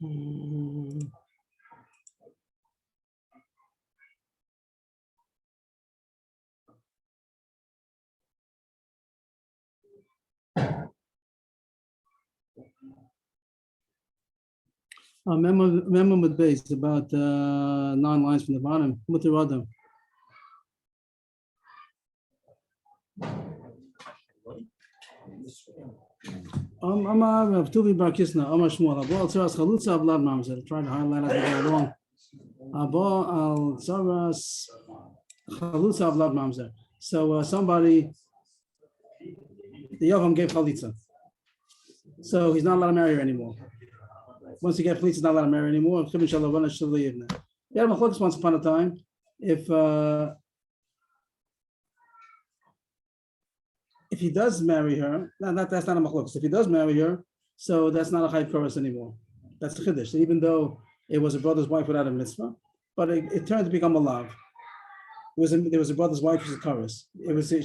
Memo with base about 9 lines from the bottom. Mutiradam. Tuvi Bar Kisna, Amar Shmuel, Abol Tzaras Chalutza Avlad Mamzer. Try to highlight as we go along. Abol Al Tzaras Chalutza Avlad Mamzer. So somebody, the Yavam gave Chalitza. So he's not allowed to marry her anymore. Once he gets Chalitza, he's not allowed to marry anymore. He had Machlokes once upon a time. If he does marry her, that's not a machlokes. If he does marry her, so that's not a chayv chorus anymore. That's the chiddush. Even though it was a brother's wife without a mitzvah, but it turned to become a lav. There was a brother's wife who was a chorus.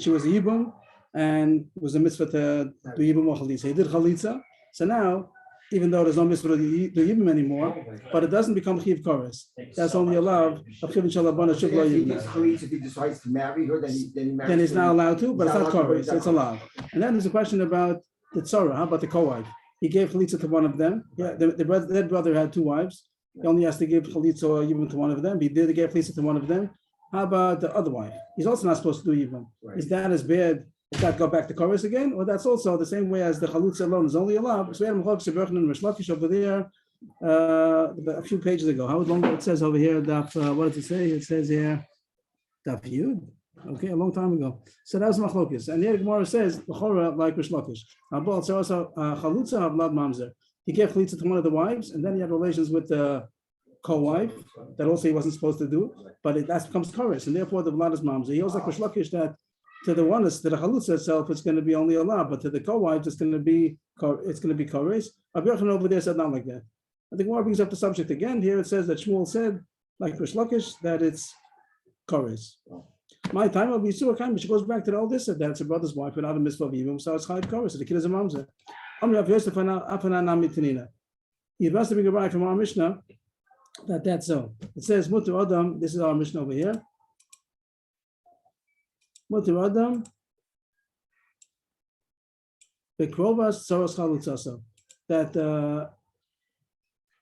She was a yibum, and it was a mitzvah to do yibum or chalitza. He did chalitza. So now, even though there's no mitzvah to do yibum anymore, but it doesn't become chiv chorus. That's only a lav of chivin shalabana shubla yibum. If he decides to marry her, then he's not allowed to, but it's not chorus. It's a lav. And then there's a question about the tzara. How about the co-wife? He gave chalitza to one of them. Yeah, that brother had 2 wives. He only has to give chalitza or yibum to one of them. He did give chalitza to one of them. How about the other wife? He's also not supposed to do yibum. Right. Is that as bad? Does that go back to chorus again? Or that's also the same way as the chalutza alone is only a lav? So we had Machlokes and Rish Lakish over there a few pages ago. How long it says over here? What does it say? It says here, Daf Yud. Okay, a long time ago. So that was Machlokes. And here the Gemara says, L'chora like Rish Lakish. Chalutza avlad mamzer. He gave chalitza to one of the wives, and then he had relations with the co-wife that also he wasn't supposed to do, but that becomes chorus, and therefore the vlad is mamzer. He also like Rish Lakish that to the one to the chalutza itself, it's going to be only a lav, but to the co-wife, it's going to be chorus. Rabbi Yochanan over there said not like that. I think Gemara brings up the subject again. Here it says that Shmuel said, like Rish Lakish, that it's chorus. My time will be Surah but she goes back to the old Issa that it's a brother's wife without a mitzvah of yibum, so it's chayv chorus. So the kid is a mamzer. You must bring a right from our Mishnah that's so. It says Mutu Adam. This is our Mishnah over here. Mutu Adam. Bekrovas Tzaros Chalutzaso. That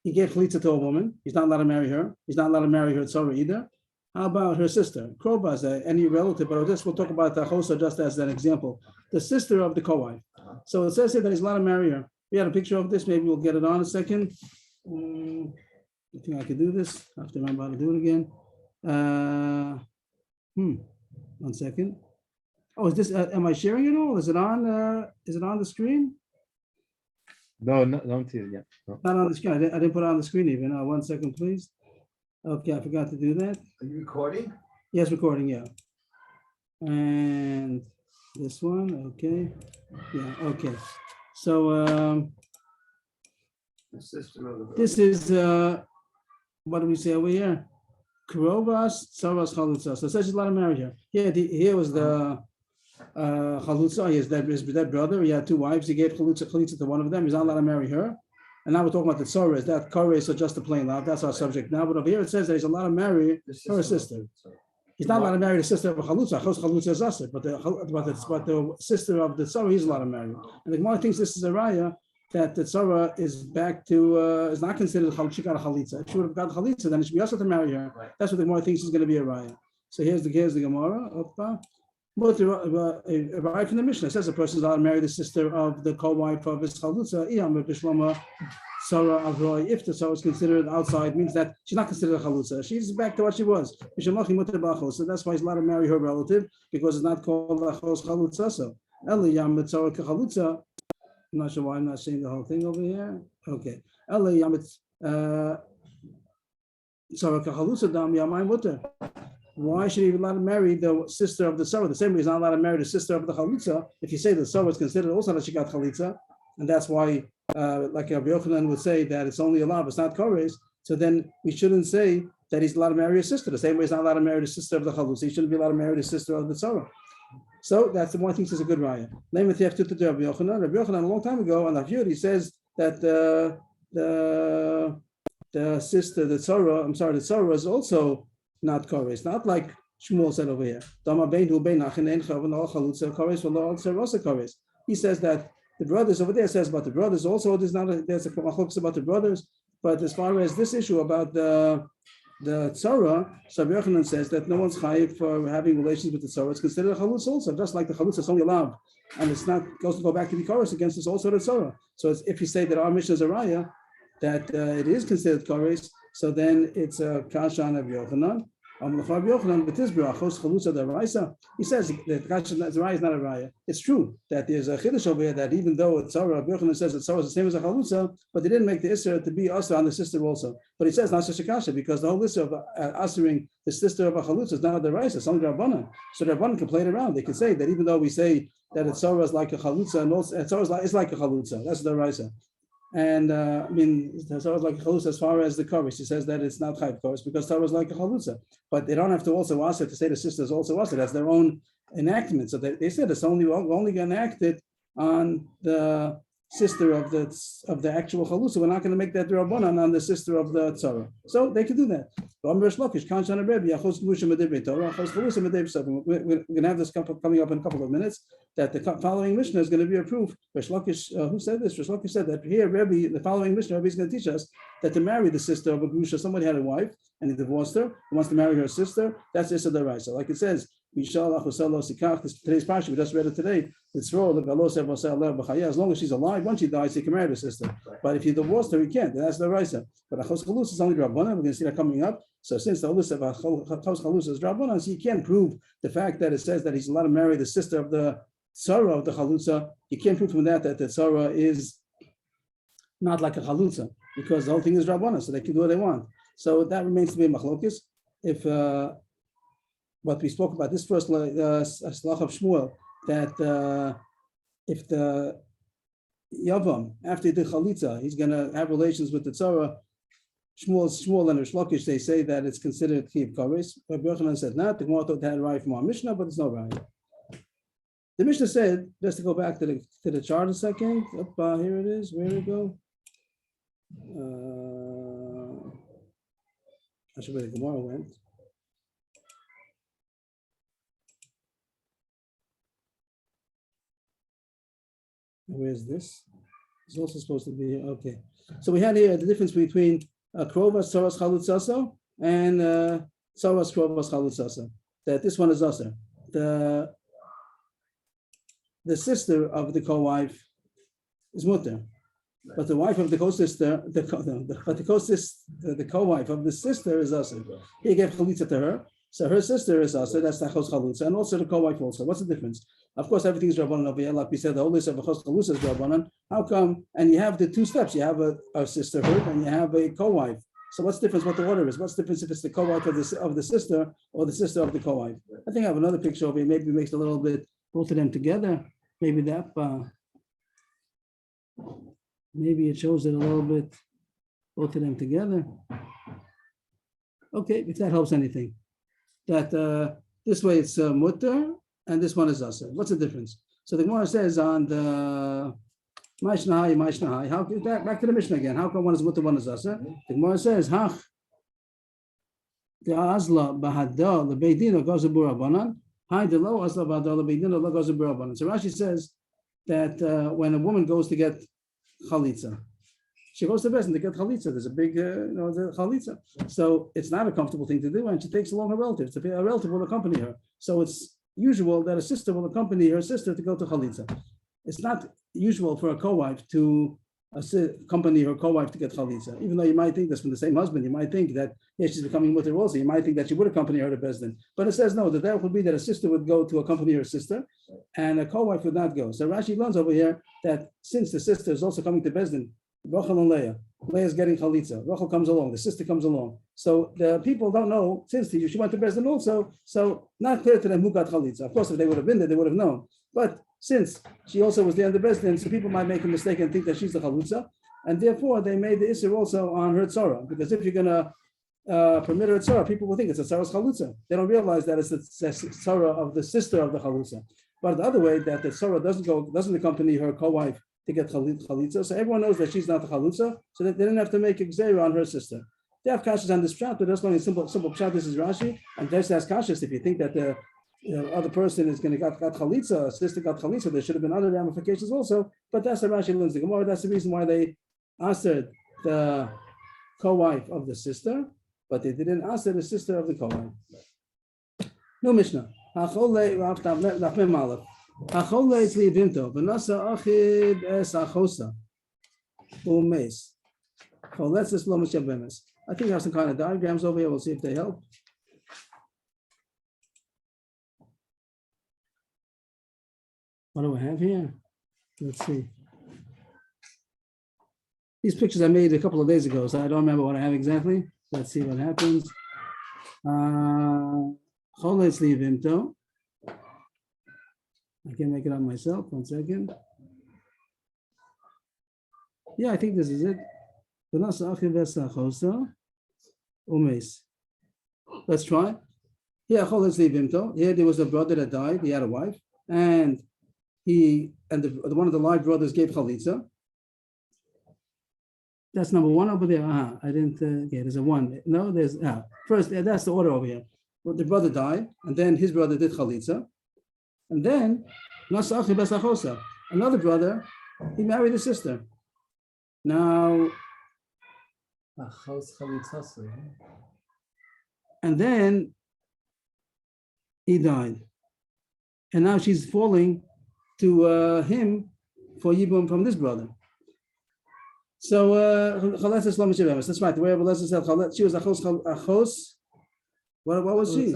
he gave chalitza to a woman. He's not allowed to marry her. He's not allowed to marry her tzara either. How about her sister? Krovas, any relative, but this we'll talk about the chosa just as an example. The sister of the co-wife. So it says here that he's allowed to marry her. We had a picture of this. Maybe we'll get it on a second. I think I could do this. I have to remember how to do it again. 1 second. Oh, is this? Am I sharing it all? Is it on? Is it on the screen? No, not yet. No. Not on the screen. I didn't put it on the screen even. 1 second, please. Okay, I forgot to do that. Are you recording? Yes, recording. Yeah. And this one. Okay. Yeah. Okay. So this is what do we say over here? Krovas Tzaras Chalutza. So it says he's allowed to marry her. Here was the Chalutza. He has that brother. He had 2 wives. He gave Chalutza to one of them. He's not allowed to marry her. And now we're talking about the Tzara. Is that chorus or just a plain love? That's our subject now. But over here it says that he's allowed to marry her sister. He's not allowed to marry the sister of a Chalutza. Chalutza is Asr, but the sister of the Tzara, he's allowed to marry. And the Gemara thinks this is a raya that the Tzara is back to, is not considered she got a Chalitza. If she would have got a Chalitza, then it should be also to marry her. Right. That's what the Gemara thinks is going to be a raya. So here's the Gemara. Right from the Mishnah, it says a person is allowed to marry the sister of the co-wife of his Chalutza. If the Tzara is considered outside, means that she's not considered a Chalutza. She's back to what she was. So that's why he's allowed to marry her relative, because it's not called Achos Chalutza. So I'm not sure why I'm not saying the whole thing over here. Okay. Why should he be allowed to marry the sister of the Tzara? The same way he's not allowed to marry the sister of the Chalutza. If you say the Tzara is considered also that she got Chalitza, and that's why, like Rabbi Yochanan would say that it's only a lav, it's not kores. So then we shouldn't say that he's allowed to marry his sister. The same way he's not allowed to marry the sister of the Chalutza. He shouldn't be allowed to marry the sister of the Tzara. So that's the one he thinks is a good raya. Rabbi Yochanan a long time ago on the Yud, he says that the the sister, the tzara is also not kores. Not like Shmuel said over here. He says that the brothers over there says about the brothers also. There's a machlokes about the brothers, but as far as this issue about the tzara, Rabbi Yochanan says that no one's chayiv for having relations with the tzara. It's considered a chalutz also, just like the chalutz is only allowed, and it's not goes to go back to the chorus against us also the tzara. So if you say that our mission is a raya, that it is considered chorus, so then it's a kasha on Rabbi Yochanan. He says that kasha raya is not a raya. It's true that there's a chiddush over here that even though it's tzara, Rabbi Yochanan says that tzara is the same as a chalutza, but they didn't make the isra to be asa on the sister also. But he says not such a kasha because the whole isra of asering the sister of a chalutza is not the raisa, it's only Rabbanan. So the Rabbanan can play it around. They can say that even though we say that it's tzara is like a chalutza, and also tzara is like a chalutza. That's the raisa. And I mean, tzara is like a chalutza as far as the chorus. He says that it's not chayv chorus because tzara is like a chalutza. But they don't have to also ask it to say the sister is also asked. That's their own enactment. So they said it's only enacted on the sister of the actual chalutza. We're not going to make that rabbanan on the sister of the tzara. So they can do that. We're going to have this coming up in a couple of minutes. That the following Mishnah is going to be a proof. Rish Lakish, who said this? Rish Lakish said that here, Rebbe, the following Mishnah, Rebbe is going to teach us that to marry the sister of a grusha, somebody had a wife and he divorced her, he wants to marry her sister, that's Issa Daraisa. Like it says, today's parsha, we just read it today, as long as she's alive, once she dies, he can marry the sister. But if you divorced her, he can't, that's the Raisa. But Achos Chalus is only Rabbanan, we're going to see that coming up. So since the Achos Chalus is Rabbanan, so you can't prove the fact that it says that he's allowed to marry the sister of the tzara of the chalutza. You can't prove from that the tzara is not like a chalutza because the whole thing is Rabbana, so they can do what they want. So that remains to be a machlokis. If what we spoke about this first slach of Shmuel, that if the yavam after the chalitza he's going to have relations with the tzara, Shmuel and Rish Lakish, they say that it's considered chiyuv kares. Rabbi Yochanan said not. The Gemara thought that had right from our Mishnah, but it's no right. The Mishnah said, just to go back to the chart a second, here it is, where did it go? I should where the Gemara went. Where's this? It's also supposed to be, okay. So we had here the difference between Krovas Tzoras Chalutzaso and Tzoras Krovas Chalutzaso. That this one is Aser. The sister of the co-wife is mutter, but the wife of the co-sister, the co-wife of the sister is aser. He gave chalitza to her, so her sister is aser. That's tachos chalutza, and also the co-wife also. What's the difference? Of course, everything is rabbanan over here. Like we said, the whole list of tachos chalutza is rabbanan. How come? And you have the two steps. You have a sisterhood and you have a co-wife. So what's the difference? What the order is? What's the difference if it's the co-wife of the sister or the sister of the co-wife? I think I have another picture over here. Maybe it makes it a little bit both of them together. Maybe that, maybe it shows it a little bit, both of them together. Okay, if that helps anything. That this way it's mutter and this one is aser. What's the difference? So the Gemara says on the Maishnahai, how back to the Mishnah again. How come one is mutter, one is aser? The Gemara says, Hach, the Azla Bahadda, the Beidin of Gazabur Abanan. So Rashi says that when a woman goes to get chalitza, she goes to Bezdin to get chalitza. There's a big, the chalitza. So it's not a comfortable thing to do, and she takes along her relatives. A relative will accompany her. So it's usual that a sister will accompany her sister to go to chalitza. It's not usual for a co-wife to accompany her co-wife to get chalitza. Even though you might think that's from the same husband, you might think that she's becoming mutter also. You might think that she would accompany her to Bezdin. But it says no, that would be that a sister would go to accompany her sister and a co-wife would not go. So Rashi learns over here that since the sister is also coming to Bezdin, Rachel and Leah is getting chalitza. Rachel comes along, the sister comes along. So the people don't know, since she went to Bezdin also, so not clear to them who got chalitza. Of course, if they would have been there, they would have known. But since she also was there in the Bezdin, so people might make a mistake and think that she's the chalutza, and therefore they made the issur also on her tzara. Because if you're going to permit her tzara, people will think it's a tzara's chalutza. They don't realize that it's the tzara of the sister of the chalutza. But the other way, that the tzara doesn't accompany her co-wife to get chalitza. So everyone knows that she's not the chalitza, so they didn't have to make a gzeira on her sister. They have kashas on this pshat, but that's only a simple pshat. This is Rashi, and just as kashas, if you think that the other person is going to got chalitza, sister got chalitza, there should have been other ramifications also. But that's the Rashi learns the Gemara. That's the reason why they answered the co-wife of the sister, but they didn't answer the sister of the co-wife. No Mishnah. Achole is livinto, v'nasa achid es achosa, u'mes. Let's just lomish yabemes. I think I have some kind of diagrams over here. We'll see if they help. What do we have here? Let's see. These pictures I made a couple of days ago, so I don't remember what I have exactly. Let's see what happens. Achole is livinto. I can make it up myself. 1 second. Yeah, I think this is it. Let's try. Here, here there was a brother that died. He had a wife, and one of the live brothers gave chalitza. That's number one over there. I didn't. Okay, there's a one. No, there's first. That's the order over here. Well, the brother died, and then his brother did chalitza. And then, another brother, he married his sister. Now, and then he died. And now she's falling to him for Yibum from this brother. So, that's right. The way Abelazar said, she was achos. What was she?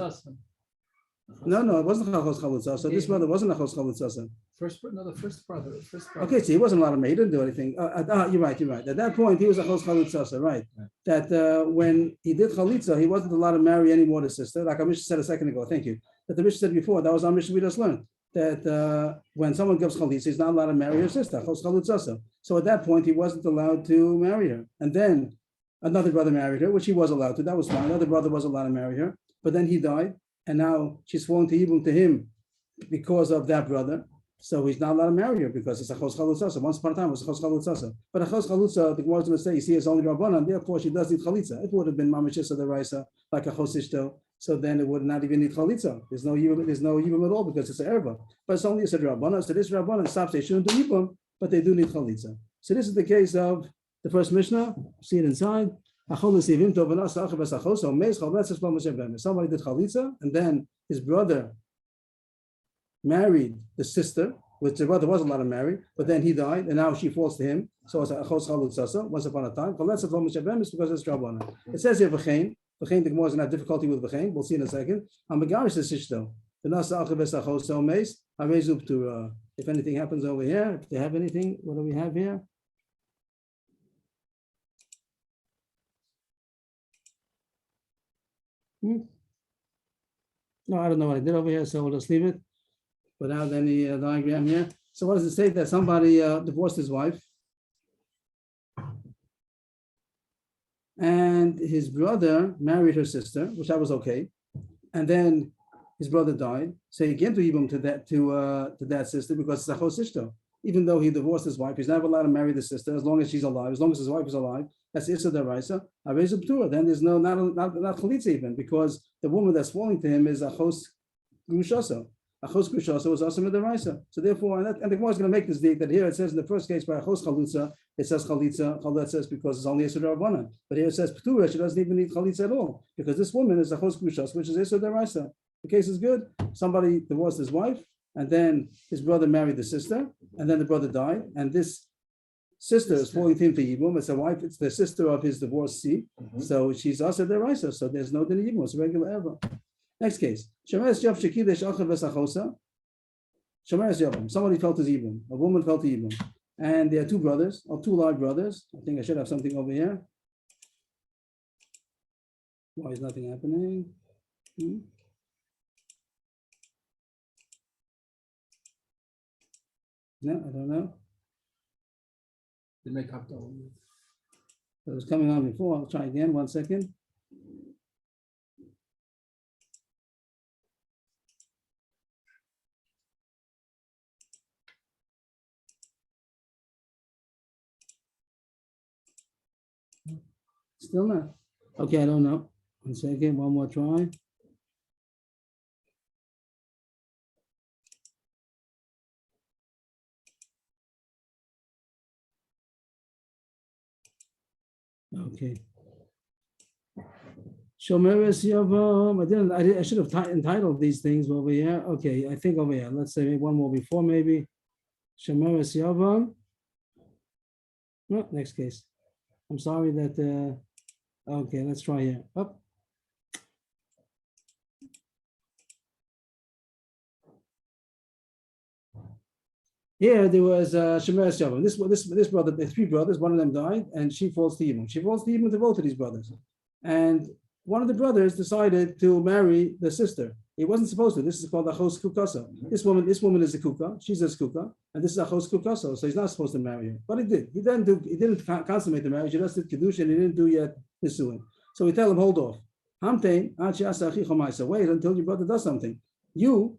No, it wasn't Chachos Chalutza. So this brother wasn't Chachos Chalutza. The first brother. Okay, so he wasn't allowed to marry. He didn't do anything. You're right. At that point, he was a Chachos Chalutza, right? Yeah. That when he did Chalitza, he wasn't allowed to marry any more the sister. Like Amisha said a second ago. Thank you. That the Mishnah said before. That was our Mishnah we just learned. That when someone gives Chalitza, he's not allowed to marry her sister. Chachos Chalutza. So at that point, he wasn't allowed to marry her. And then another brother married her, which he was allowed to. That was fine. Another brother was allowed to marry her. But then he died. And now she's falling to Yibum to him because of that brother. So he's not allowed to marry her because it's a Chos Chalutza. Once upon a time it was a Chos Chalutza. But a Chos Chalutza, the Gemara is going to say, you see, it's only Rabbanan, therefore she does need Chalitza. It would have been Mamashis of the Raisa, like a Chos Ishto. So then it would not even need Chalitza. There's no Yibum at all because it's an Erva. But it's only a Rabbanan. So this Rabbanan stops, they shouldn't do Yibum, but they do need Chalitza. So this is the case of the first Mishnah. See it inside. Somebody did chalitza, and then his brother married the sister, which the brother wasn't allowed to marry, but then he died, and now she falls to him. So it's a chos chalutza. Once upon a time, because it's Rabbanan. It says here v'chein. V'chein, the Gemara is going to have difficulty with v'chein. We'll see in a second. If anything happens over here, if they have anything, what do we have here? No, I don't know what I did over here, so we'll just leave it without any diagram here. So what does it say? That somebody divorced his wife and his brother married her sister, which that was okay. And then his brother died. So he came to Yibum to that sister because it's a chos ishto. Even though he divorced his wife, he's never allowed to marry the sister as long as she's alive, as long as his wife is alive. That's Issa Daraisa. Areza B'tura. Then there's not chalitza even, because the woman that's falling to him is Achos Grushasa. Achos Grushasa was Asa Daraisa. So therefore, and the Gemara is going to make this dig that here it says in the first case by Achos Chalutza, it says chalitza. Chalat says because it's only Issa Darabanan. But here it says B'tura. She doesn't even need chalitza at all because this woman is Achos Grushasa, which is Issa Daraisa. The case is good. Somebody divorced his wife, and then his brother married the sister, and then the brother died, and this sister is falling to him to Yibum. It's a wife, it's the sister of his divorcee. So she's also the Raisa, so there's no din Yibum, it's a regular error. Next case. Somebody fell to Yibum, a woman fell to Yibum. And there are two brothers, or two live brothers. I think I should have something over here. Why is nothing happening? No, I don't know. They make up the It was coming on before. I'll try again. 1 second. Still not. Okay, I don't know. One second, one more try. Okay. Shomeres Yavam. I should have entitled these things over here. Okay, I think over here. Let's say one more before maybe. Shomeres Yavam. No, next case. I'm sorry that. Okay, let's try here. Up. Here there was Shomeres Yavam. This brother, the three brothers. One of them died, and she falls to Yibum. She falls to Yibum to both of these brothers, and one of the brothers decided to marry the sister. He wasn't supposed to. This is called achos kukasa. This woman is a kuka. She's a kuka, and this is achos kukaso. So he's not supposed to marry her, but he did. He didn't consummate the marriage. He just did kedusha, and he didn't do yet nisuin. So we tell him, hold off. Hamtein wait until your brother does something. You,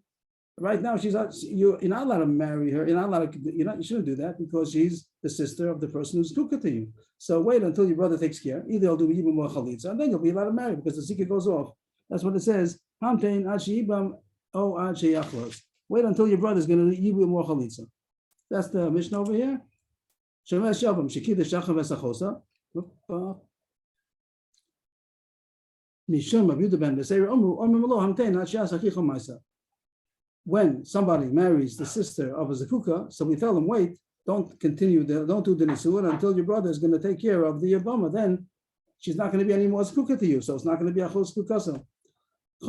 right now, you're not allowed to marry her. You're not allowed to. You shouldn't do that because she's the sister of the person who's kuka to you. So wait until your brother takes care. Either he'll do even more chalitza, and then you'll be allowed to marry because the zikah goes off. That's what it says. Hamtein ad sheibam o ad sheyachlos. Wait until your brother's going to do even more chalitza. That's the Mishnah over here. Shemesh Yavam shekida shacham v'sachosa. Mishum abuda ben v'seir omu malo hamtein ad sheas achichom ma'isa. When somebody marries the sister of a zakuka, so we tell them, wait, don't do the nisuin until your brother is going to take care of the yevama. Then she's not going to be any more zakuka to you, so it's not going to be a chos kukasa. If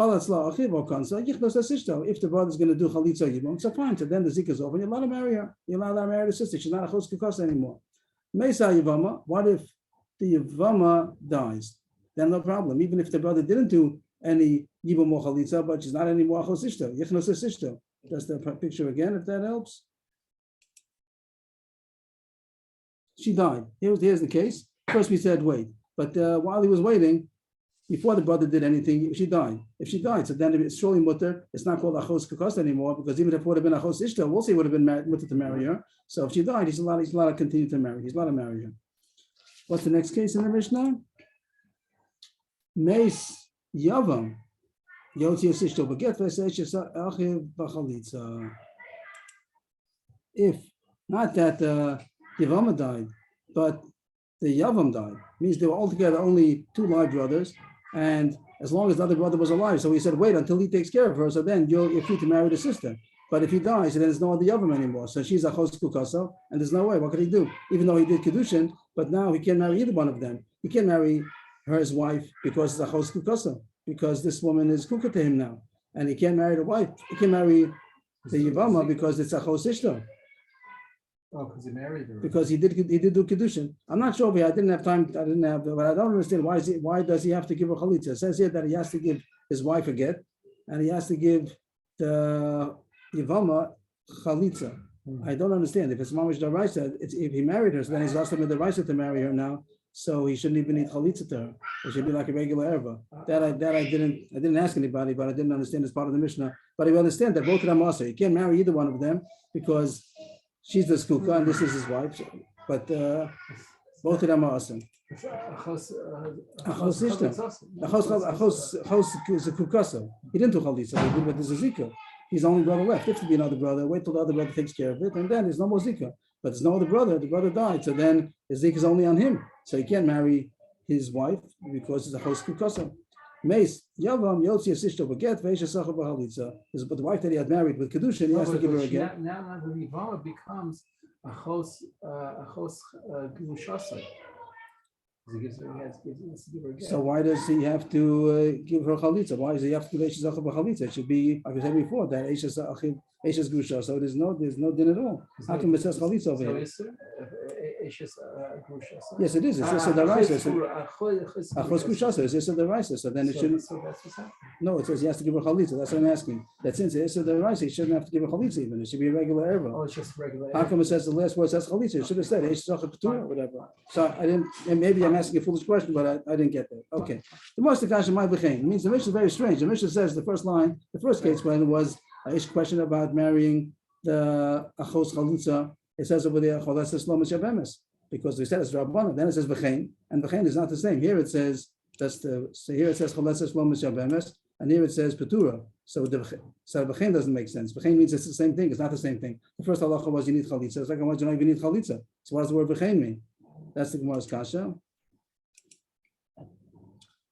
the brother is going to do chalitza yibam, so fine. So then the zik is over, and you're allowed to marry her. You're allowed to marry the sister. She's not a chos kukasa anymore. Mesa yevama. What if the yevama dies? Then no problem. Even if the brother didn't do any yibam or chalitza, but she's not anymore chos ishta. Yichnos ishta. That's the picture again, if that helps. She died. Here's the case. First we said wait, but while he was waiting, before the brother did anything, she died. If she died, so then it's surely mutter. It's not called achos kukas anymore because even if it would have been achos ishta, we'll say it would have been mutter to marry her. So if she died, he's allowed to continue to marry. He's allowed to marry her. What's the next case in the Mishnah? Meis yavam yotzi ishto baget v'seishes achiv b'chalitza. If not that Yavama died, but the Yavam died, means they were altogether only two live brothers, and as long as the other brother was alive, so he said, wait until he takes care of her, so then you're free to marry the sister. But if he dies, then there's no other Yavam anymore. So she's a chos kukasa, and there's no way. What could he do? Even though he did kedushin, but now he can't marry either one of them. He can't marry her as wife because it's a chos kukasa, because this woman is kuka to him now, and he can't marry the wife. He can marry the Yavama because it's a chos ishta. Oh, because he married her. Because he did do kedushin. I'm not sure, but I didn't have time. But I don't understand why does he have to give a chalitza? It says here that he has to give his wife a get, and he has to give the Yavama chalitza. I don't understand. If it's mamash daraisa, if he married her, so then he's lost him the daraisa to marry her now. So he shouldn't even need chalitza to her. It should be like a regular erva. That I didn't ask anybody, but I didn't understand as part of the Mishnah. But I understand that both of them also. You can't marry either one of them because she's the skuka and this is his wife. But both of them are awesome. Achos ishta. Achos is a kukasa. He didn't do chalitza. He did with the zika. He's the only brother left. If to be another brother, wait till the other brother takes care of it, and then there's no more zika. But there's no other brother. The brother died, so then the zika is only on him. So he can't marry his wife because it's a chos kukasa. Meis yavam yotzi asishto baget veisha sacha b'chalitza. But the wife that he had married with kedushin, he has to give her a get. Now the Rivama becomes a chos gushasa. He has to give her a get. So why does he have to give her chalitza? Why does he have to give Eishes Achav b'chalitza? It should be, like I said before, that Eishes Gusha. So there's no din at all. How come it says chalitza over here? Yes, it is. It's Issa Daraisa. Achos Gusha. It's Issa Daraisa. So then it shouldn't. No, it says he has to give her chalitza. That's what I'm asking. That since it's Issa Daraisa, he shouldn't have to give her chalitza even. It should be a regular erva. Oh, it's just regular. How come it says the last word says chalitza? It should have said Eishes Achav Keturah or whatever. So I didn't. And maybe I'm asking a foolish question, but I didn't get that. Okay. The most kasha might be means the Mishnah is very strange. The Mishnah says the first line, the first case when was a question about marrying the achos chalutza. It says over there, cholas eslomas yevamos. because we said it's Rabbanan. Then it says v'chein, and v'chein is not the same. Here it says here it says choleses shlomis yavemes, and here it says petura. So v'chein doesn't make sense. V'chein means it's the same thing. It's not the same thing. The first halacha was you need chalitza. The second one you don't even need chalitza. So what does the word v'chein mean? That's the Gemara's kasha.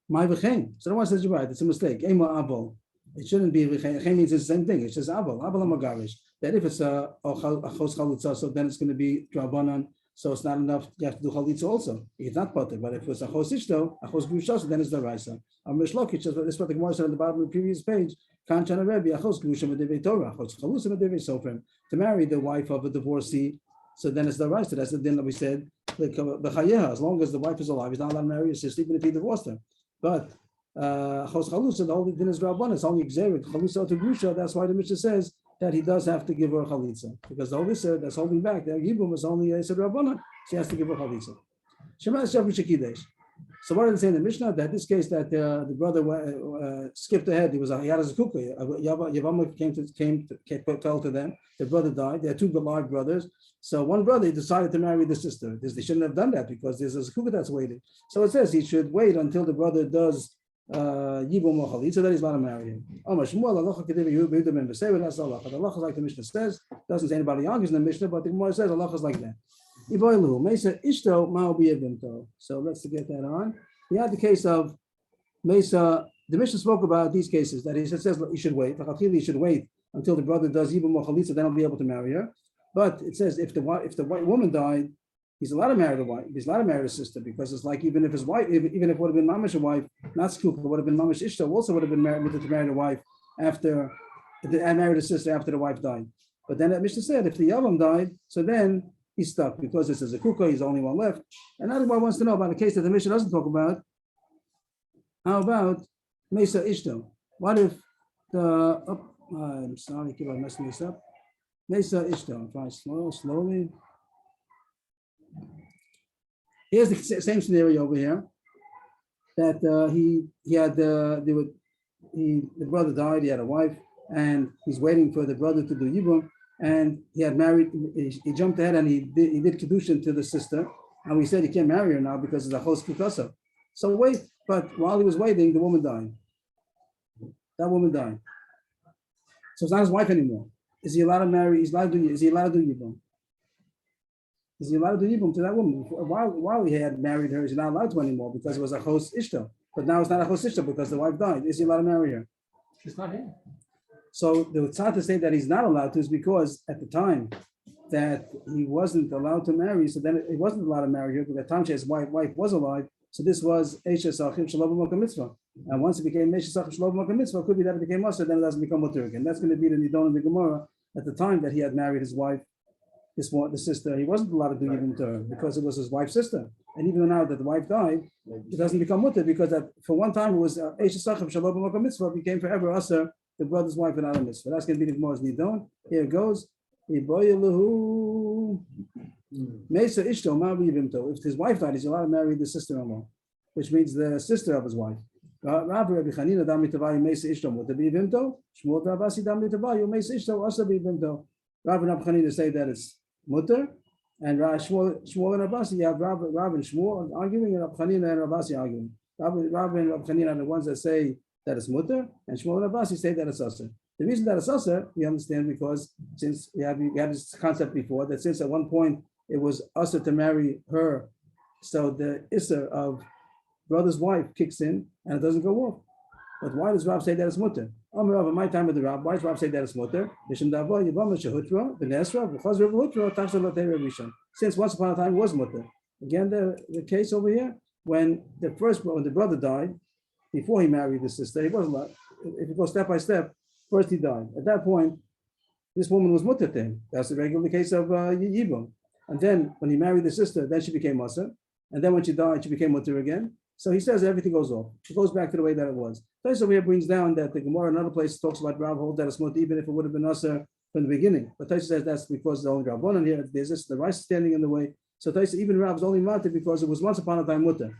My v'chein. So the one says you're right. It's a mistake. Ema abol. It shouldn't be v'chein. V'chein means it's the same thing. It's just abol. Abol amagarish. That if it's a chos chalitza, so then it's going to be drabanan. So it's not enough. You have to do chalitza also. It's not potter. But if it's a chos ishto, a chos grusha, so then it's the raisa. Mishlokish, this is what the Gemara said on the bottom of the previous page. Kanchana Rebbe, a chos grusha medevei Torah, chos chalusa medevei sofrim. To marry the wife of a divorcee, so then it's the raisa. That's the din that we said. As long as the wife is alive, he's not allowed to marry his sister, even if he divorced her. But chos chalusa, the whole din is rabban. It's only exerit chalusa to grusha. That's why the Mishnah says that he does have to give her a chalitza, because the whole Isser that's holding back, the Yibum is only a Isser Rabbana, she has to give her chalitza. So what did it say in the Mishnah? That this case that the brother skipped ahead, he had a zakukah. Yevamos told to them, the brother died, there are two live brothers. So one brother decided to marry the sister. They shouldn't have done that because there's a zakukah that's waiting. So it says he should wait until the brother does Yibum or Chalitza, so that he's not to marry him. The halacha is like the Mishnah says, doesn't say anybody argues in the Mishnah, but the Gemara says halacha is like that. So let's get that on. We had the case of Mesa. The Mishnah spoke about these cases that he says he should wait. He should wait until the brother does Yibum or Chalitza, then he'll be able to marry her. But it says if the white woman died, he's allowed to marry the wife. He's allowed to marry the sister because it's like even if his wife, even if it would have been mamish a wife, not skuk, it would have been mamish ishta, also would have been married to marry the wife after, and marry the sister after the wife died. But then that Mishnah said if the yavam died, so then he's stuck because this is a kuka. He's the only one left. And everyone wants to know about a case that the Mishnah doesn't talk about. How about mesa ishta? What if the? I'm sorry, I keep on messing this up. Mesa ishta. If I slowly. Here's the same scenario over here. That the brother died. He had a wife, and he's waiting for the brother to do yibum. And he had married. He jumped ahead and he did kedushin to the sister. And we said he can't marry her now because it's a chos kukasa. So wait. But while he was waiting, the woman died. That woman died. So it's not his wife anymore. Is he allowed to marry? Is he allowed to do yibum? Is he allowed to do yibum to that woman? While he had married her, he's not allowed to anymore because it was a chos ishta. But now it's not a chos ishta because the wife died. Is he allowed to marry her? She's not here. So the tzad to say that he's not allowed to is because at the time that he wasn't allowed to marry, so then he wasn't allowed to marry her, but at the time his wife was alive. So this was Eishes Achim Shalom Malka Mitzvah. And once it became Eishes Achim Shalom Malka Mitzvah, it could be that it became Mutter, then it doesn't become Mutter again. That's going to be the Nidon in the Gemara. At the time that he had married his wife, the sister, he wasn't allowed to do even to her because it was his wife's sister. And even now that the wife died, it doesn't become Mutter because that for one time it was Eishes Achim Shalom Malka Mitzvah, became forever Aser, the brother's wife and not a mitzvah. That's going to be the Gemara's Nidon. Here it goes. If his wife died, he's allowed to marry the sister-in-law, which means the sister of his wife. Rabbi Chanina dami tavayu meisa ishto muta b'yivimto. Shmuel Rabasi dami tavayu meisa ishto asa b'yivimto. Rabbi and Chanina say that it's mutter, and Shmuel and Rabasi, you have Rabbi and Shmuel arguing, and Rabbi Chanina and Rabasi arguing. Rabbi and Rabbi Chanina are the ones that say that it's mutter, and Shmuel and Rabasi say that it's asa. The reason that it's asa, we understand because since we had this concept before that since at one point it was asa to marry her, so the issa of brother's wife kicks in and it doesn't go off. But why does Rab say that it's mutter? In my time with the Rab, why does Rab say that it's mutter? Since once upon a time it was mutter. Again, the case over here when the brother died before he married the sister, he wasn't allowed. If you go step by step. First he died. At that point, this woman was mutter to him. That's the regular case of Yibum. And then when he married the sister, then she became Masa. And then when she died, she became mutter again. So he says everything goes off. It goes back to the way that it was. Taisa over here brings down that the Gemara in another place talks about Rav hold that it's mutter even if it would have been Masa from the beginning. But Taisa says that's because the only Rabbanan here. There's this the rice standing in the way. So Taisa even Rav's only mutter because it was once upon a time mutter.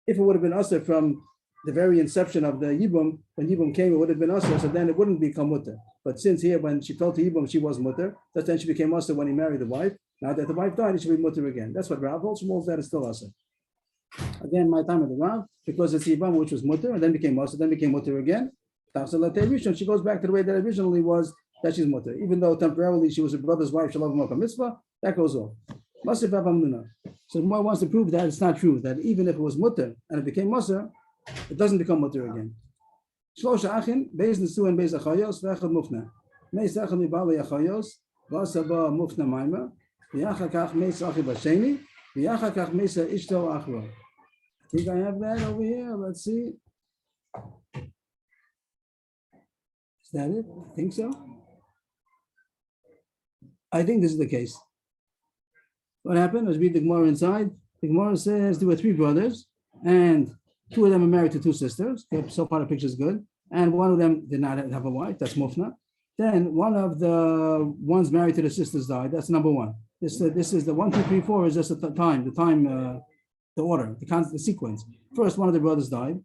If it would have been Asa from the very inception of the Yibum, when Yibum came, it would have been Asa, so then it wouldn't become Mutter. But since here, when she fell to Yibum, she was Mutter, that then she became Asa when he married the wife. Now that the wife died, it should be mutter again. That's what Rav holds. Holds that is still asa. Again, my time at the Rav, because it's Yevamos which was mutter and then became asa, then became mutter again. She goes back to the way that originally was that she's mutter, even though temporarily she was her brother's wife. Shalom Malka Mitzvah. That goes off. So the Gemara wants to prove that it's not true, that even if it was mutter and it became mutter, it doesn't become mutter again. Shlosha achin, beis nesu and beis achayos, ve'echad mufna. Meis echad mibali achayos, v'asaba mufna maima, v'yachar kach meis achi b'sheni, v'yachar kach meis ishto achro. I think I have that over here. Let's see. Is that it? I think so. I think this is the case. What happened? Let's read the Gemara inside. The Gemara says there were 3 brothers, and 2 of them are married to 2 sisters. Okay, so far the picture is good. And one of them did not have a wife. That's Mufna. Then one of the ones married to the sisters died. That's number 1. This is the 1, 2, 3, 4 is just the time, the order, the sequence. First, one of the brothers died.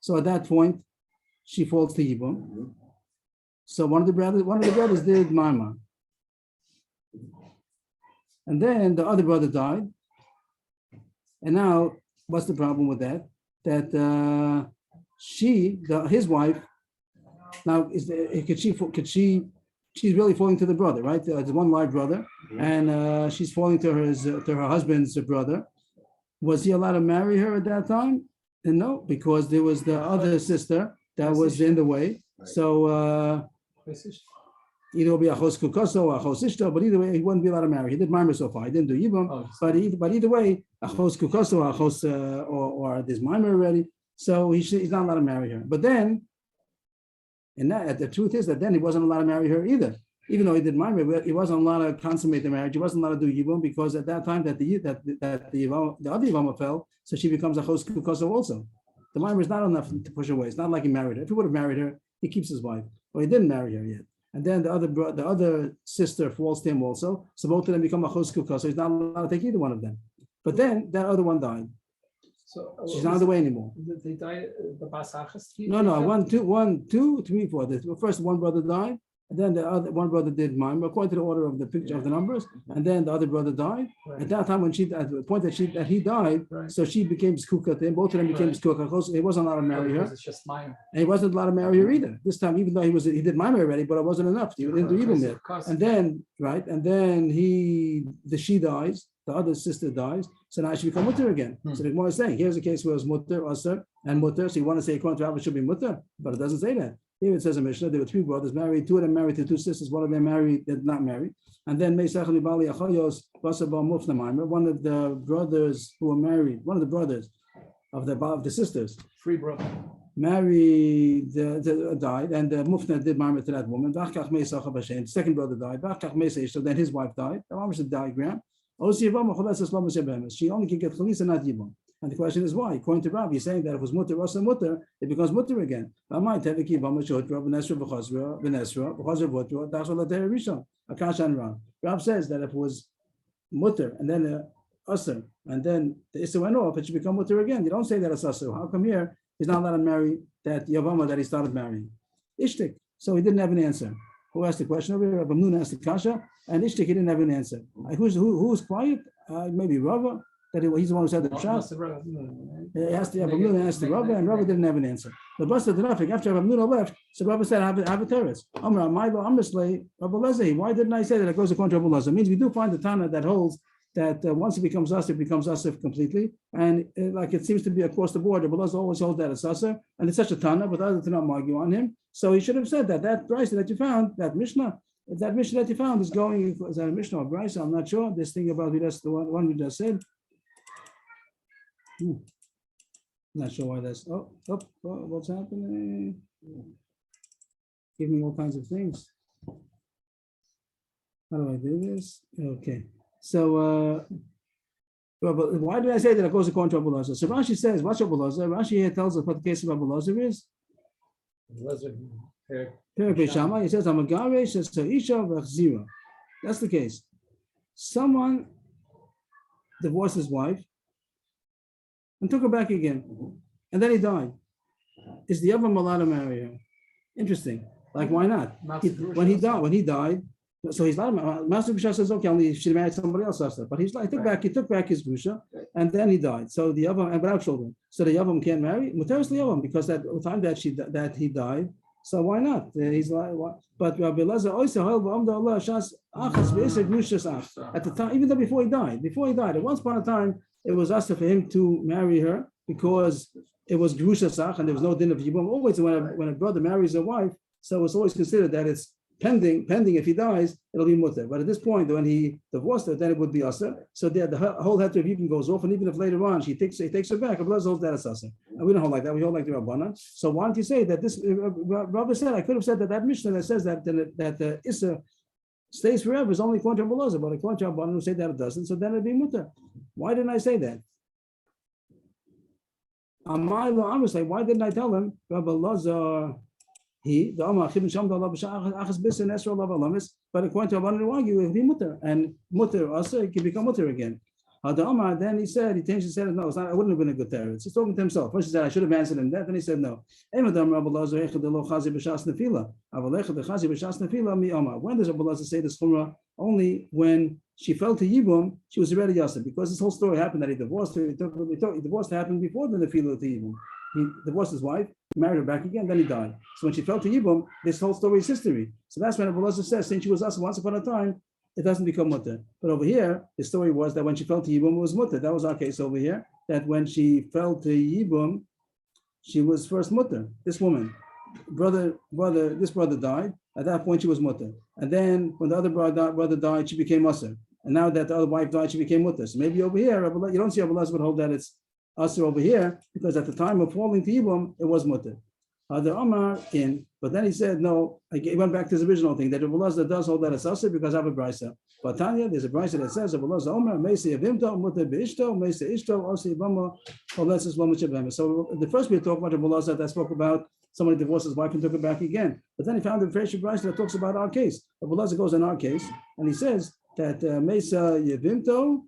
So at that point, she falls to Yibum. So one of the brothers did Marma. And then the other brother died. And now, what's the problem with that? That his wife, now she's really falling to the brother, right? There's one live brother, and she's falling to her husband's brother. Was he allowed to marry her at that time? And no, because there was the other sister that was in the way. So either it'll be a chos kukoso or a chos ishto, but either way, he wouldn't be allowed to marry. He did marry so far. He didn't do yibum, but either way, a chos kukoso or a chos or there's mimer already, so he's not allowed to marry her. But then, the truth is that then he wasn't allowed to marry her either. Even though he did mimer, he wasn't allowed to consummate the marriage. He wasn't allowed to do yibum because at that time that the other yivama fell, so she becomes a chos kukoso also. The mimer is not enough to push away. It's not like he married her. If he would have married her, he keeps his wife. Well, he didn't marry her yet. And then the other sister falls to him also. So both of them become a chos kukoso. So he's not allowed to take either one of them. But then that other one died. So she's not on the way anymore. They died. The basachas. No. 1, 2, 3, 4. The first one brother died, and then the other one brother did mine, according to the order of the picture of the numbers. And then the other brother died. Right. At that time, at the point that he died, right. So she became skukah. Then both of them became skukah. He wasn't allowed to marry her. It's just mine. And he wasn't allowed to marry her either. This time, even though he did mine already, but it wasn't enough. He didn't do even that. And then she dies. The other sister dies, so now she becomes mutter again. So the Gemara is saying, here's a case where it's mutter, usher, and mutter. So you want to say according to Rav it should be mutter, but it doesn't say that. Here it says in Mishnah there were 3 brothers married, 2 of them married to 2 sisters, one of them did not marry. And then one of the brothers who were married, one of the brothers of the sisters, 3 brothers, married, died, and the Mufna did marry to that woman. The second brother died. So then his wife died. That was the diagram. She only can get chalisa, not yibum. And the question is why? According to Rav, he's saying that if it was mutter, rasa mutter, it becomes mutter again. Rav says that if it was mutter and then usr, and then the issa went off, it should become mutter again. You don't say that it's usr. How come here he's not allowed to marry that yevama that he started marrying? Ishtik. So he didn't have an answer. Who asked the question over here? Rabbi Nun asked the kasha, and Ishtik, he didn't have an answer. Who's quiet? Maybe Rava, that he's the one who said the shot. He asked the Rabbi Nun, asked the Rava, and Rava didn't have an answer. The bus of the Nafik, after Rabbi Nun left, so Rava said, I have a terrace. Amra, Milo, Amrasley, Rabbi Lezer. Why didn't I say that it goes according to Rabbi Lezer? It means we do find the Tana that holds that once it becomes asif completely, and like it seems to be across the board. Rabbi Lezer always holds that it's asif, and it's such a Tana, but others do not argue on him. So he should have said that price that you found, that Mishnah that you found is going, is that a Mishnah or Bryce? I'm not sure. This thing about the one we just said. Not sure why that's, what's happening? Give me all kinds of things. How do I do this? Okay. So, but why did I say that it goes according to Abu Lazar? So Rashi says, what's Abu Lazar? Rashi here tells us what the case of Abu Lazar is. He says, Amagare says, Isha v'chzira. That's the case. Someone divorced his wife and took her back again, and then he died. Is the other allowed to marry her? Interesting. Like, why not? When he died, So he's not. Master Grusha says, okay, only if she married somebody else, but he's like, he took back his Grusha, and then he died. So the Yavam, and without children, so the Yavam can't marry. Muteris Yavam, because that the time that he died. So why not? He's like, what? But Rabbi Elazar also held Allah Shas Achas Beiser Grushas Ach. At the time, even though before he died, at once upon a time, it was asked for him to marry her because it was Grushas Ach and there was no din of Yibum. Always when a brother marries a wife, so it's always considered that it's pending. If he dies, it'll be mutter. But at this point, when he divorced her, then it would be usher. So the whole heter of Yibum goes off, and even if later on he takes her back, Rabbi holds that as usher. And we don't hold like that. We hold like the Rabbanan. So why don't you say that this? Rabbi said, I could have said that Mishnah that says that the Issa stays forever is only according to Rabbi, but according to Rabbanan who say that it doesn't. So then it'd be mutter. Why didn't I say that? I'm say, why didn't I tell him Rabbi Lazar? But according to Rabbanan, who argue if he mutter and mutter also it can become mutter again. Then he changed and said, no, it's not, it wouldn't have been a good teretz. He's talking to himself. First he said, I should have answered him that. Then he said, no. When does Rabbi Lazar say this chumrah? Only when she fell to Yibum, she was already yasser. Because this whole story happened that he divorced her. He divorced happened before the nefila to Yibum. He divorced his wife, married her back again, then he died. So when she fell to Yibum, this whole story is history. So that's when Rabbi Elazar says, since she was us once upon a time, it doesn't become mutter. But over here, the story was that when she fell to Yibum, it was mutter. That was our case over here, that when she fell to Yibum, she was first mutter. This woman, this brother died. At that point, she was mutter. And then when the other brother died, she became usher. And now that the other wife died, she became mutter. So maybe over here, you don't see Rabbi Elazar would hold that it's usher over here, because at the time of falling to Yibum, it was mutter. The Omar in, but then he said, no, he went back to his original thing, that Rabbi Elazar does hold that it's usher because I have a brisa. But Tanya, there's a brisa that says, Rabbi Elazar Omar, Meisi Yevimto, Mutter Beishto, Meisi Ishto, Osi Yevamo, Olesis Lomachabema. So the first we talked about Rabbi Elazar that spoke about somebody divorced his wife and took her back again. But then he found a fresh brisa that talks about our case. Rabbi Elazar goes in our case, and he says that Meisa Yevimto,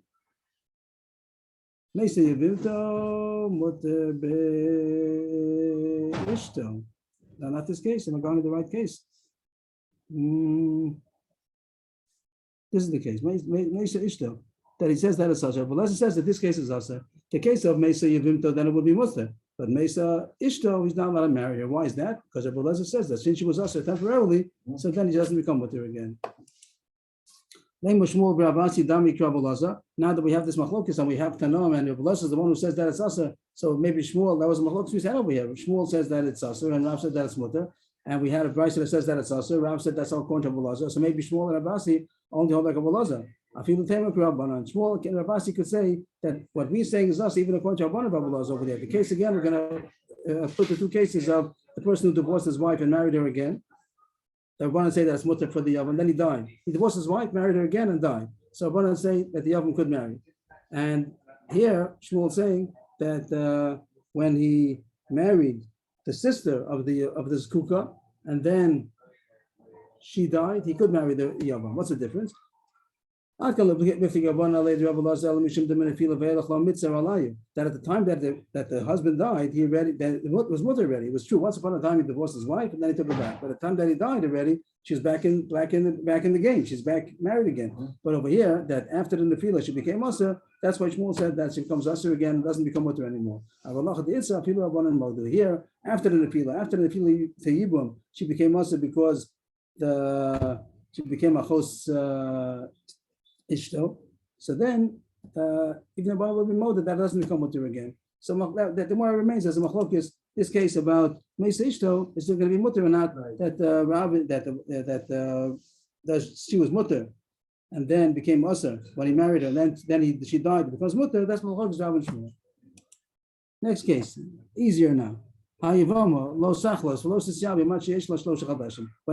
Meisa Yevimto, Mutter Beishto. No, not this case. Am I going to the right case? This is the case. Meisa Ishto. That he says that is Asher. But Elazar says that this case is Asher. The case of Meisa Yevimto, then it would be Mutter. But Meisa Ishto, he's not allowed to marry her. Why is that? Because Rabbi Elazar says that since she was Asher temporarily, so then he doesn't become Mutter again. Now that we have this machlokes and we have Tanam and Rabbi Elazar is the one who says that it's Asher, so maybe Shmuel, that was a machlokes we said over here. Shmuel says that it's Asher and Rav said that it's Mutter, and we had a brisa that says that it's Asher. Rav said that's all according to Rabbi Elazar. So maybe Shmuel and Rabasi only hold like Rabbi Elazar. I feel the Tamak Rabbanan. Shmuel and Rabasi could say that what we're saying is Asher even according to Rabbanan Rabbi Elazar over there. The case again, we're going to put the two cases of the person who divorced his wife and married her again. The Rabbanan say that's Mutter for the Yavam, then he died. He divorced his wife, married her again, and died. So Rabbanan say that the Yavam could marry. And here, Shmuel saying that when he married the sister of the Zkuka, and then she died, he could marry the Yavam. What's the difference? That at the time that the husband died, he already that it was mutter already. It was true. Once upon a time, he divorced his wife, and then he took her back. By the time that he died already, she's back in the game. She's back married again. But over here, that after the nefila she became usher. That's why Shmuel said that she becomes usher again, and doesn't become mutter anymore. Here, after the nefila to Yibum, she became usher because she became a chos Ishto. So then, even the Bible will be molded, that doesn't become mutter again. So that the more it remains as a machlokes, this case about Meisa Ishto is still going to be mutter or not. Right. That she was mutter and then became usher when he married her. And then she died because mutter. That's machlokes Rav and Shmuel. Next case, easier now. When a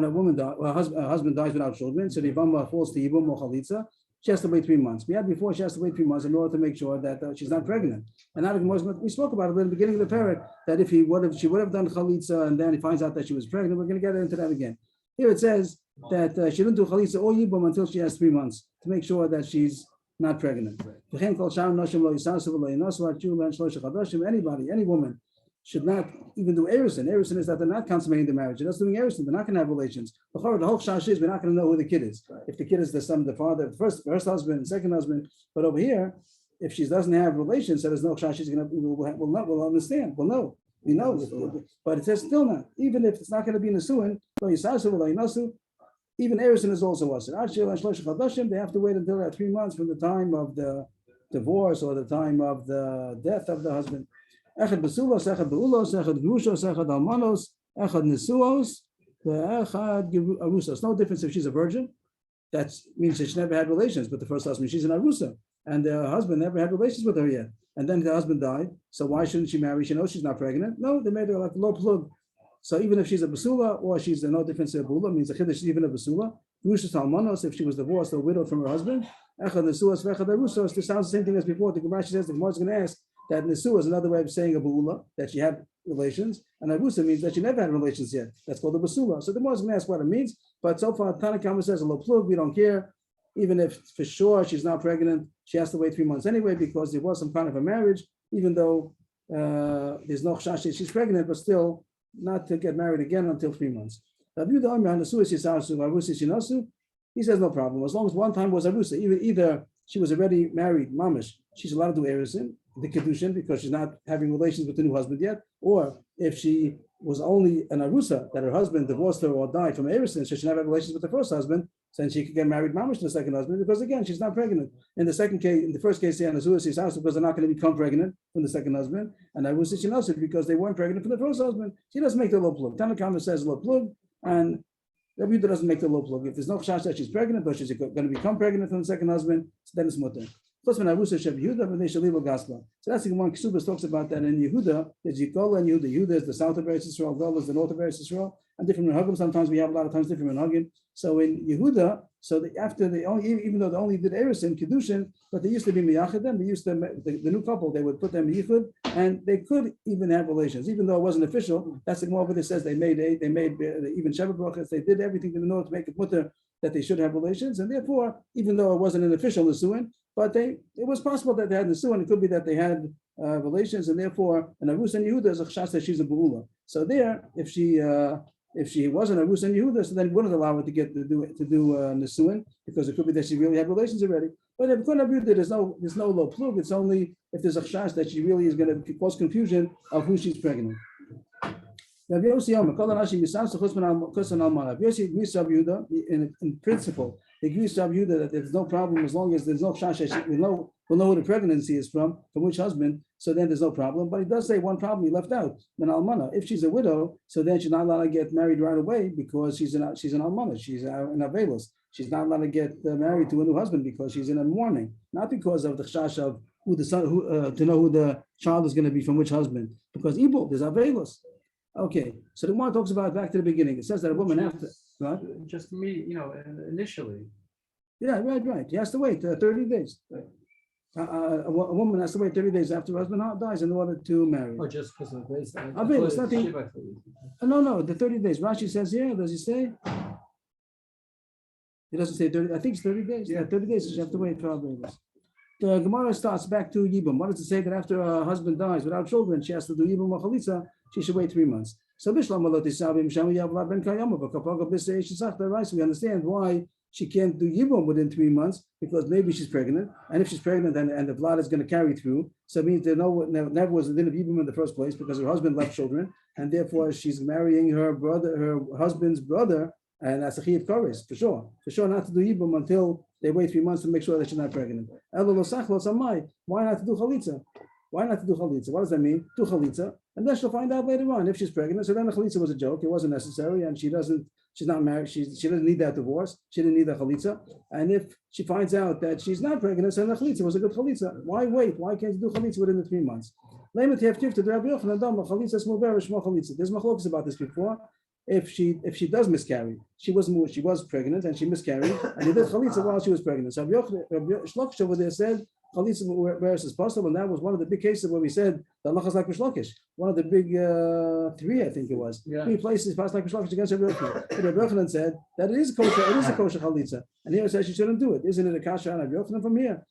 woman dies, her husband dies without children, so the yevama falls to yibum or chalitza. She has to wait 3 months. We had before she has to wait 3 months in order to make sure that she's not pregnant. And now we spoke about it in the beginning of the parak that if she would have done chalitza and then he finds out that she was pregnant, we're going to get into that again. Here it says that she didn't do chalitza or yibum until she has 3 months to make sure that she's not pregnant. Any woman, should not even do erison. Erison is that they're not consummating the marriage. They're just doing erison. They're not going to have relations. The whole shash is we're not going to know who the kid is. If the kid is the son, the father, the first husband, second husband. But over here, if she doesn't have relations, so there's no shash. She's going to we'll understand. We'll know. We know. But it says still not. Even if it's not going to be nesuin, even erison is also us. They have to wait until 3 months from the time of the divorce or the time of the death of the husband. Echad basulos, echad beulos, echad grushos, echad almanos, echad nesuos, echad arusos. No difference if she's a virgin. That means that she never had relations with the first husband. She's an arusa, and the husband never had relations with her yet. And then the husband died. So why shouldn't she marry? She knows she's not pregnant. No, they made her like a low plug. So even if she's a basula or she's no difference in a bula, means a chiddush she's even a basula. Grushos almanos, if she was divorced or widowed from her husband. Echad nesuos, echad arusos. This sounds the same thing as before. The Gemara says the Gemara is going to ask that nesua is another way of saying a bula, that she had relations, and arusa means that she never had relations yet. That's called a basula. So the Gemara is going to ask what it means. But so far, Tanakama says a low plug. We don't care. Even if for sure she's not pregnant, she has to wait 3 months anyway because there was some kind of a marriage, even though there's no chash that she's pregnant, but still not to get married again until 3 months. He says no problem. As long as one time was arusa, either she was already married, mamish, she's allowed to do erison, the kedushin, because she's not having relations with the new husband yet, or if she was only an arusa, that her husband divorced her or died from erison, so she didn't have relations with the first husband, then she could get married mamish to the second husband, because again, she's not pregnant. In the second case, in the first case, she's also because they're not going to become pregnant from the second husband, and arusa she knows it because they weren't pregnant from the first husband. She doesn't make the low plug. Tanakama says low plug, and Rabbi Yehuda doesn't make the low plug. If there's no chash that she's pregnant or she's going to become pregnant from the second husband, then it's mutter. So that's the one Kesubas talks about that in Yehuda. There's Yikola and Yehuda. Yehuda is the south of Eretz Yisrael, Gola is the north of Eretz Yisrael, and different minhagim. Sometimes we have a lot of times different minhagim. So in Yehuda, after they only, even though they only did erison kedushin, but they used to be miyachadim. They used to the new couple. They would put them yichud, and they could even have relations, even though it wasn't official. That's the Gemara that says they made even Sheva brachas. They did everything in order to make it mutter that they should have relations, and therefore, even though it wasn't an official nisuin, but it was possible that they had nisuin. It could be that they had relations, and therefore, an arus and Yehuda is a chashas that she's a beula. So there, if she wasn't a Rus and Yehuda, so then it wouldn't allow her to do Nisuin, because it could be that she really had relations already. But if there's no low plug, it's only if there's a chash that she really is going to cause confusion of who she's pregnant. In principle, the agrees to Yehuda that there's no problem as long as there's no chash. We'll know who the pregnancy is from which husband. So then there's no problem. But he does say one problem he left out. An almana. If she's a widow, so then she's not allowed to get married right away because she's an almana. She's an avelos. She's not allowed to get married to a new husband because she's in a mourning, not because of the chash of who the son, to know who the child is going to be from which husband. Because ibul, there's avelos. Okay, so the one talks about back to the beginning. It says that a woman after, right? Just me, initially. Yeah, right. He has to wait 30 days. A woman has to wait 30 days after her husband dies in order to marry. Or just because of this? It's nothing. No, the 30 days. Rashi says here, does he say? He doesn't say 30, I think it's 30 days. Yeah, 30 days, so you have to wait 12 days. The Gemara starts back to Yibum. What does it say that after her husband dies without children, she has to do Yibum or Chalitza, she should wait 3 months. So we understand why she can't do Yibum within 3 months, because maybe she's pregnant, and if she's pregnant and the blood is going to carry through, so it means there never was a din of Yibum in the first place because her husband left children, and therefore she's marrying her husband's brother, and that's a chiyuv kores for sure not to do Yibum until they wait 3 months to make sure that she's not pregnant. Why not to do Chalitza? Why not to do Chalitza? What does that mean? Do Chalitza, and then she'll find out later on if she's pregnant. So then the Chalitza was a joke; it wasn't necessary, and she's not married. She doesn't need that divorce. She didn't need the Chalitza. And if she finds out that she's not pregnant, so then the Chalitza was a good Chalitza. Why wait? Why can't you do Chalitza within the 3 months? There's machlokes about this before. If she does miscarry, she was pregnant and she miscarried, and he did Chalitza while she was pregnant. So Rabbi Shlokish over there said Chalitza where is possible, and that was one of the big cases where we said the halacha is like Shlokish. One of the big 3, I think it was. Yeah. 3 places passed like Shlokish against Rabbi Yochanan. Rabbi Yochanan said that it is kosher. It is a kosher Chalitza, and here it says she shouldn't do it. Isn't it a kasha on Rabbi Yochanan from here?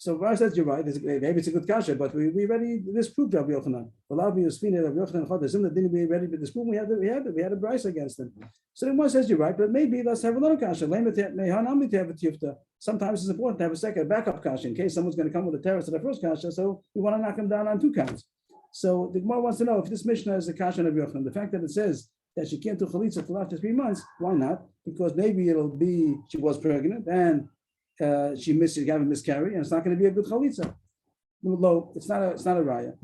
So Bar says you're right. Maybe it's a good kasha, but we already disproved Rabbi Yochanan. Rabbi Yochanan didn't we already disprove? We had a price against him. So the one says you're right, but maybe let's have another kasha. Sometimes it's important to have a second backup kasha in case someone's going to come with a terrorist to the first kasha. So we want to knock him down on 2 counts. So the Gemara wants to know if this Mishnah is a kasha on Rabbi Yochanan. The fact that it says that she can't do chalitza till after 3 months, why not? Because maybe it'll be she was pregnant and she got a miscarry, and it's not going to be a good chalitza. No, it's not a raya.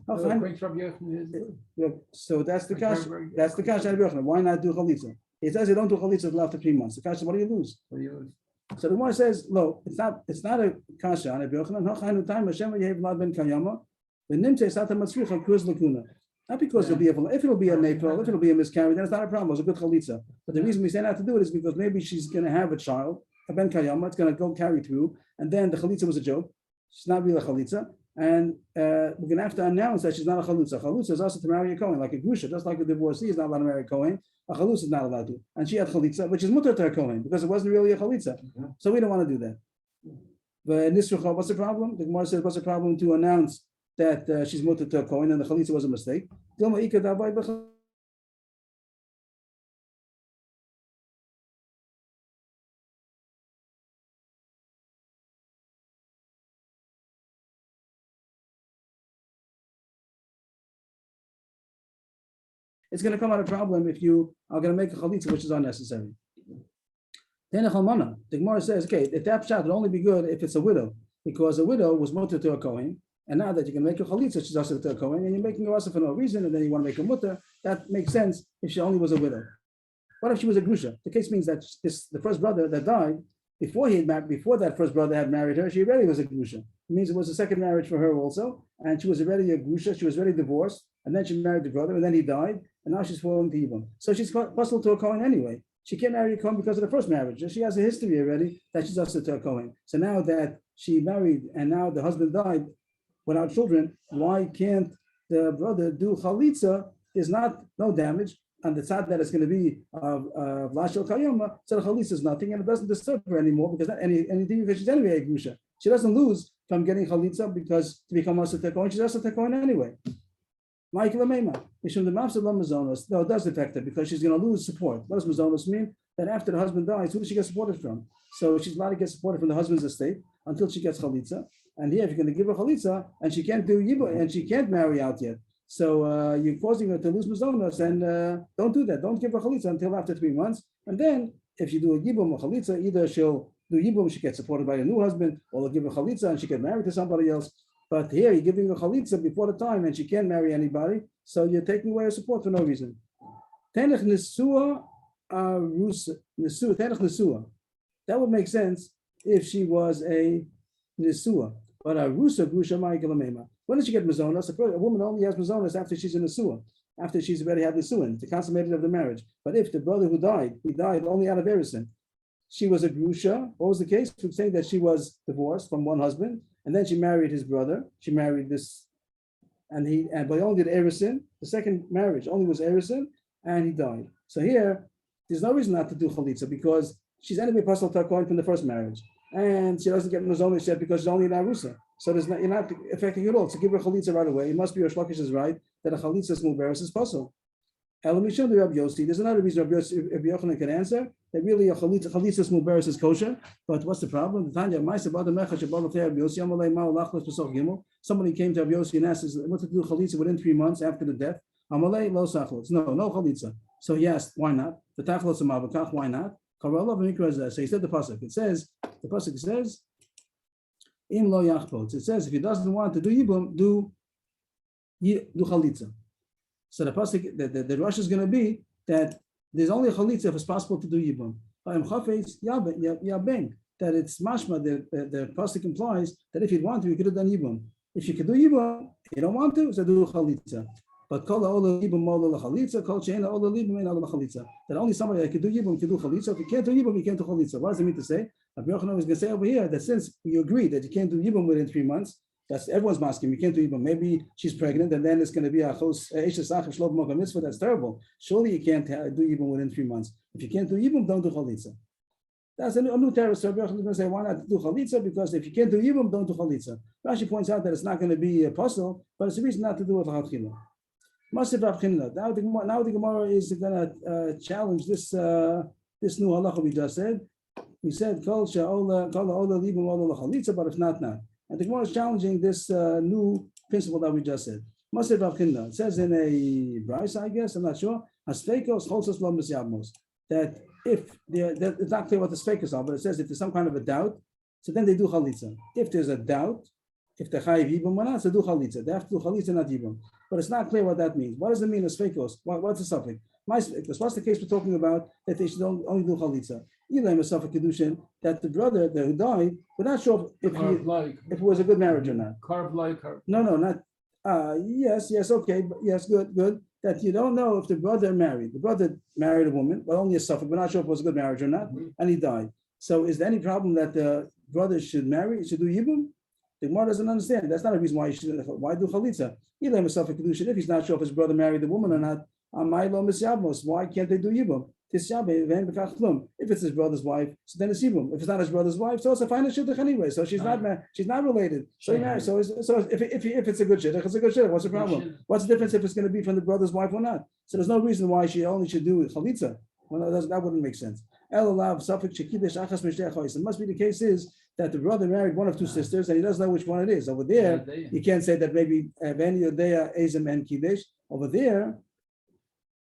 So that's the kasha. That's the kasha. Why not do chalitza? It says you don't do chalitza till after 3 months. The kasha, what do you lose? So the one says, "Lo, it's not a kasha on Rabbi Yochanan. Not because it'll be if it'll be a nafil, if it'll be a miscarriage, then it's not a problem. It's a good chalitza. But the reason we say not to do it is because maybe she's going to have a child, a ben kayama. It's going to go carry through, and then the chalitza was a joke. She's not really a chalitza, and we're going to have to announce that she's not a chalutza. Chalutza is also to marry a kohen, like a grusha, just like a divorcee is not allowed to marry a kohen. A chalutza is not allowed to, and she had chalitza, which is mutter to her kohen because it wasn't really a chalitza. So we don't want to do that. But nisrucha, what's the problem? The Gemara says, what's the problem to announce that she's mutter to a kohen and the chalitza was a mistake? It's going to come out a problem if you are going to make a chalitza which is unnecessary. The Gemara says, okay, the tap shot would only be good if it's a widow, because a widow was mutter to a kohen, and now that you can make a chalitza, she's also to a kohen, and you're making her also for no reason, and then you want to make a mutter. That makes sense if she only was a widow. What if she was a grusha? The case means that the first brother that died before that first brother had married her, she already was a grusha. It means it was a second marriage for her also, and she was already a grusha. She was already divorced, and then she married the brother, and then he died, and now she's falling to Yibam. So she's puzzled to a kohen anyway. She can't marry a kohen because of the first marriage. She has a history already that she's also to a kohen. So now that she married and now the husband died without children, why can't the brother do chalitza? There's no damage on the side that it's going to be Vlashel Kayoma. So the chalitza is nothing, and it doesn't disturb her anymore because not anything because she's anyway a grusha. She doesn't lose from getting chalitza because to become also to a kohen, she's also to a kohen anyway. No, it does affect her because she's going to lose support. What does mazonos mean? That after the husband dies, who does she get supported from? So she's allowed to get supported from the husband's estate until she gets chalitza. And here, if you're going to give her chalitza and she can't do yibum and she can't marry out yet, so you're causing her to lose mazonos, and don't do that. Don't give her chalitza until after 3 months. And then, if you do a yibum or chalitza, either she'll do yibum, she gets supported by a new husband, or they'll give her chalitza and she get married to somebody else. But here you're giving her chalitza before the time and she can't marry anybody, so you're taking away her support for no reason. Tenech nesua tenech nesua. That would make sense if she was a nesua. But a rusa grusha ma'ikalamema. When does she get mazonas? A woman only has mazonas after she's a nesua, after she's already had nesuin, the consummated of the marriage. But if the brother who died, he died only out of erison. She was a grusha. What was the case? We're saying that she was divorced from one husband, and then she married his brother. She married this, but he only did erison. The second marriage only was erison, and he died. So here, there's no reason not to do chalitza because she's anyway pasal takoin from the first marriage, and she doesn't get mazonos yet because she's only an arusa. So you're not affecting at all. So give her chalitza right away. It must be Rosh Lakish is right that a chalitza smuberes is pasal. There's another reason Rabbi Yochanan can answer that really a chalitza smuberes is kosher. But what's the problem? Somebody came to Rabbi Yossi and asked, "What to do chalitza within 3 months after the death?" No chalitza. So he asked, "Why not?" The tachlos amavakach, why not? So he said the pasuk. The pasuk says, "Im lo yachpot." It says if he doesn't want to do yibum, do chalitza. So the pasuk, the rush is going to be that there's only a chalitza if it's possible to do yibum. That it's mashma. The pasuk implies that if you want to, you could have done yibum. If you could do yibum, you don't want to, so do chalitza. But kol ha'ola yibum mola l'chalitza, kol she'ena ola yibum ena l'chalitza. That only somebody that can do yibum can do chalitza. If you can't do yibum, you can't do chalitza. What does it mean to say? Rabbi Yochanan was going to say over here that since you agree that you can't do yibum within 3 months, that's everyone's masking. You can't do yibum. Maybe she's pregnant, and then it's going to be a chos eshes achar shlo b'mokam mitzvah. That's terrible. Surely you can't do yibum within 3 months. If you can't do yibum, don't do chalitza. That's a new terrorist. So Rabbi Yochanan is going to say, why not do chalitza? Because if you can't do yibum, don't do chalitza. Rashi points out that it's not going to be a puzzle, but it's a reason not to do it l'chadchila. Masiv Rav Chinna. Now the Gemara is going to challenge this this new halacha we just said. We said kol she'ola libum ola l'chalitza, but if not. And the Gemara is challenging this new principle that we just said. Masiv Rav Chinna. It says in a brisa, I guess, I'm not sure. Hasfekos cholsos lo misyavmos. That if it's not clear what the sfekos are, but it says if there's some kind of a doubt, so then they do chalitza. If there's a doubt, if they're chayiv yibum or not, so do chalitza. They have to do chalitza, not yibum. But it's not clear what that means. What does it mean as sfekos? What's the suffix? My sfekos. What's the case we're talking about that they should only do chalitza? Elam is suffix kedushin that the brother who died, we're not sure if it was a good marriage or not. No, not. Yes, okay, yes, good. That you don't know if the brother married. The brother married a woman, but only a suffix. We're not sure if it was a good marriage or not, and he died. So is there any problem that the brother should marry? Should do yibum? The Gemara doesn't understand. That's not a reason why he should. Why do chalitza? If he's not sure if his brother married the woman or not, why can't they do yibum? If it's his brother's wife, so then it's yibum. If it's not his brother's wife, so it's a final shidduch anyway. So she's not related. So he married. So if it's a good shidduch, it's a good shidduch. What's the problem? What's the difference if it's going to be from the brother's wife or not? So there's no reason why she only should do chalitza. Well, that wouldn't make sense. It must be the case is that the brother married one of two sisters and he doesn't know which one it is. Over there, you can't say that maybe Veni Yodea Ezem and Kiddush. Over there,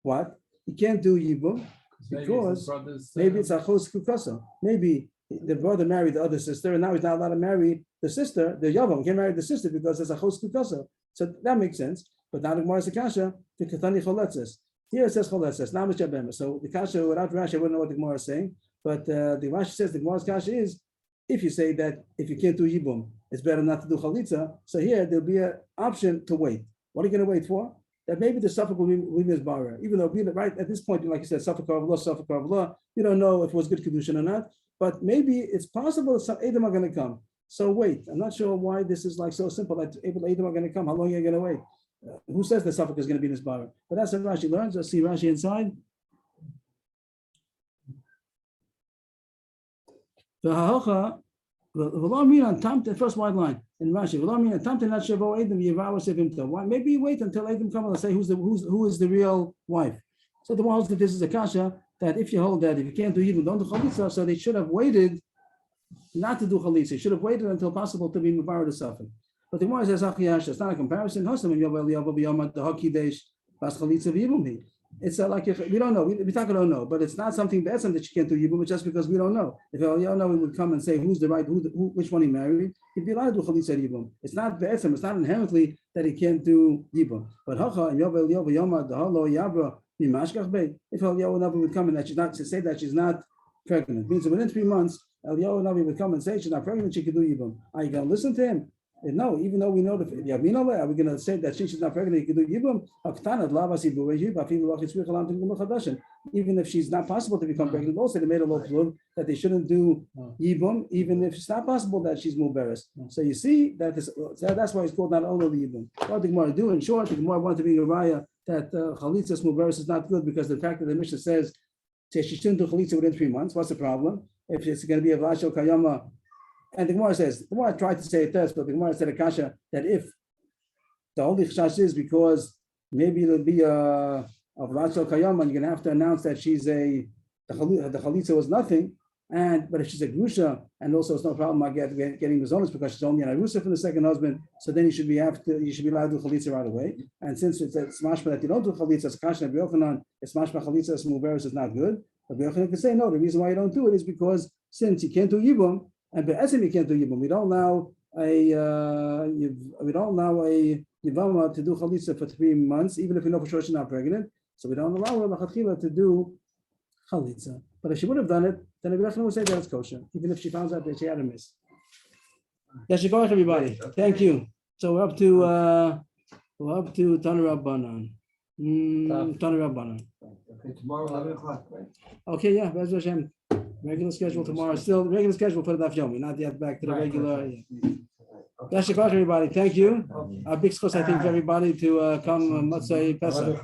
what? You can't do yibum because maybe it's a chos kukasa. Maybe the brother married the other sister and now he's not allowed to marry the sister, the yavam. He can't marry the sister because it's a chos kukasa. So that makes sense. But now the Gemara is a kasha, the katani choletzes. Here it says choletzes, now it's jabema. So the kasha without Rashi, I wouldn't know what the Gemara is saying. But the Rashi says the Gemara's kasha is if you say that if you can't do yibum, it's better not to do chalitza. So here there'll be an option to wait. What are you going to wait for? That maybe the suffix will be misbarra. Even though right at this point, like you said, suffix of law, you don't know if it was good kedushin or not. But maybe it's possible some Edom are going to come. So wait. I'm not sure why this is like so simple that Edom are going to come. How long are you going to wait? Who says the suffix is going to be misbarra? But that's what Rashi learns. Let's see Rashi inside. The first wide line in Rashi. Why? Maybe you wait until Edom come and say who is the real wife. So the one holds that this is a kasha that if you hold that if you can't do yibum, don't do chalitza. So they should have waited not to do chalitza. They should have waited until possible to be mevarer the suffix. But the Gemara says it's not a comparison. It's like if we don't know, we don't know, but it's not something that you can't do yibum. It's just because we don't know. If Eliyahu we would come and say who's the right, which one he married, he'd be allowed to do chalitza yibum. It's not be'etzem. It's not inherently that he can't do yibum. But if Eliyahu would come and that she's not to say that she's not pregnant, means within 3 months Eliyahu would come and say she's not pregnant, she could do yibum. Are you going to listen to him? No, even though we know that are we going to say that since she's not pregnant, you can do yibum? Even if she's not possible to become pregnant, also they made a law that they shouldn't do yibum, even if it's not possible that she's muberes. So you see that's why it's called not only yibum. What the Gemara do in short, the Gemara wanted to be a raya that chalitzas muberes is not good because the fact that the Mishnah says she shouldn't do chalitza within 3 months. What's the problem? If it's going to be a vashel kayama. And the Gemara says, the Gemara tried to say it does, but the Gemara said a kasha that if the only chash is because maybe it'll be a Rachel Kayama, and you're going to have to announce that she's the chalitza was nothing, but if she's a grusha, and also it's no problem getting the zonas because she's only an arusa from the second husband, so then you should be allowed to do chalitza right away. And since it's mashma that you don't do chalitza, it's a kasha Rabbi Yochanan, it's mashma chalitza, muberes is not good. But Rabbi Yochanan can say no. The reason why you don't do it is because since you can't do yibum. And be'etzem you can't do yibum. We don't allow a yevama to do chalitza for 3 months, even if we know for sure she's not pregnant. So we don't allow her l'chatchila to do chalitza. But if she would have done it, then Rabbi Yochanan would say that it's kosher, even if she found out that she had a miss. Yashikach, everybody. Thank you. So we're up to Tanu Rabbanan. Tanu Rabbanan. Okay, tomorrow 11 o'clock, right? Okay, yeah. Bez Hashem. Regular schedule tomorrow. Still regular schedule for the daf yomi. Not yet back to the regular. That's everybody. Thank you. A big schos, I think, for everybody to come. Let's say Pesach.